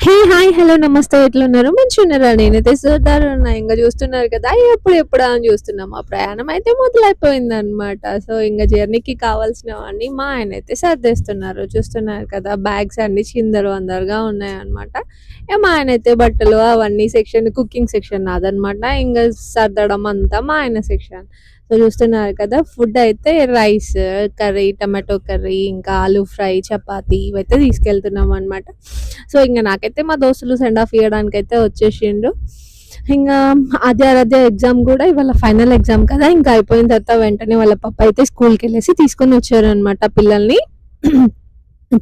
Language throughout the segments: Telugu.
హే! హాయ్! హలో! నమస్తే ఎట్లున్నారు? మంచిగున్నారా? నేనైతే సూపరున్నా. ఇంగ చూస్తున్నారు కదా! ఎప్పుడెప్పుడా అని చూస్తున్నాం. మా ప్రయాణం అయితే మొదలైపోయిందనమాట. సో, ఇంగ జర్నీకి కావాల్సినవన్నీ మా ఆయనైతే సర్దేస్తున్నారు. చూస్తున్నారు కదా! బ్యాగ్స్ అన్నీ చిందరవందరగా ఉన్నాయన్నమాట. ఇగ మా ఆయనైతే బట్టలు అవన్నీ సెక్షన్ కుకింగ్ సెక్షన్ నాదనమాట. ఇంగ సర్దడం అంతా మా ఆయన సెక్షన్. సో, చూస్తున్నారు కదా! ఫుడ్ అయితే రైస్, కర్రీ, టమాటో కర్రీ, ఇంకా ఆలూ ఫ్రై, చపాతీ ఇవైతే తీసుకెళ్తున్నామనమాట. సో, ఇంగ నాకైతే మా దోస్తులు సెండ్ ఆఫ్ ఇయ్యడానికైతే వచ్చేసిండ్రు. ఇంగా ఆద్య ఎగ్జామ్ గూడా ఇవాళ ఫైనల్ ఎగ్జామ్ కదా! ఇంకా అయిపోయిన తర్వాత వెంటనే వాళ్ళ పప్పా అయితే స్కూల్‌కెళ్ళేసి తీసుకొనొచ్చారనమాట పిల్లల్ని.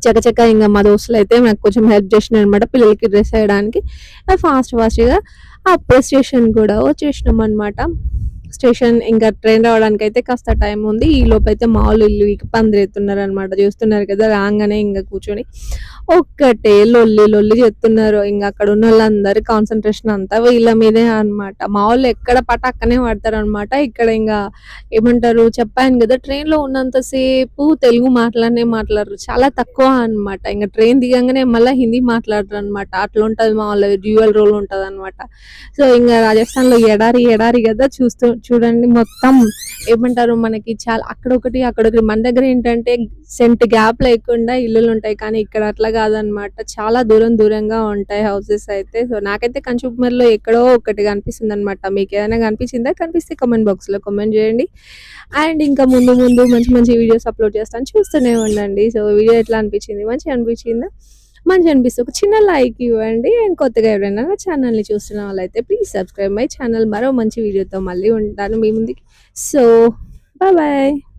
చకచకా ఇంగ మా దోస్తులైతే నాకు కొంచెం హెల్ప్ చేసినారనమాట పిల్లలకి డ్రెస్ ఎయడానికి. ఫాస్ట్‌గా అప్పుడే స్టేషన్ కూడా వచ్చేసినామనమాట. స్టేషన్ ఇంకా ట్రైన్ రావడానికైతే కాస్త టైం ఉంది. ఈలోపైతే మావోళ్ళు ఇల్లు పందిరేతున్నారనమాట. చూస్తున్నారు కదా! రాంగానే ఇంగ కూర్చొని ఒక్కటే లొల్లి చేస్తున్నారు. ఇంగ అక్కడున్నోళ్ళందరి కాన్సంట్రేషన్ అంతా వీళ్ళ మీదే అనమాట. మావోళ్ళు ఎక్కడ పట్ట అక్కనే పడతారనమాట. ఇక్కడ ఇంగ ఏమంటారు చెప్పాను గదా! ట్రైన్‌లో ఉన్నంత సేపు తెలుగు మాట్లాడరు. చాలా తక్కువ అనమాట. ఇంగ ట్రైన్ దిగంగానే మళ్ళా హిందీ మాట్లాడరనమాట. అట్లుంటది మా వాళ్ళది డ్యూయల్ రోల్ ఉంటదనమాట. సో, ఇంగ రాజస్థాన్‌లో ఎడారి గదా! చూడండి మొత్తం ఏమంటారు మనకి చాలా అక్కడొకటి, అక్కడొకటి. మన దగ్గరేంటంటే సెంట్ గ్యాప్ లేకుండా ఇల్లులుంటాయి. కానీ ఇక్కడ అట్లా గాదనమాట. చాలా దూరంగా ఉంటాయి హౌసెస్ అయితే. సో, నాకైతే కంచుకుమరిలో ఎక్కడో ఒకటి కనిపిస్తుందనమాట. మీకేదైనా కనిపించిందా? కనిపిస్తే కామెంట్ బాక్స్‌లో కామెంట్ జేయండి. అండ్ ఇంకా ముందు మంచి వీడియోస్ అప్‌లోడ్ చేస్తాను. చూస్తూనే ఉండండి. సో, వీడియో ఎట్లా అనిపించింది? మంచిగా అనిపించిందా? మంచిగా అనిపిస్తే ఒక చిన్న లైక్ ఇవ్వండి. అండ్ కొత్తగా ఎవరైనా నా ఛానల్‌ని చూస్తున్న వాళ్ళైతే ప్లీజ్ సబ్స్క్రైబ్ మై ఛానల్. మరో మంచి వీడియోతో మళ్ళీ ఉంటాను మీ ముందుకి. So, bye.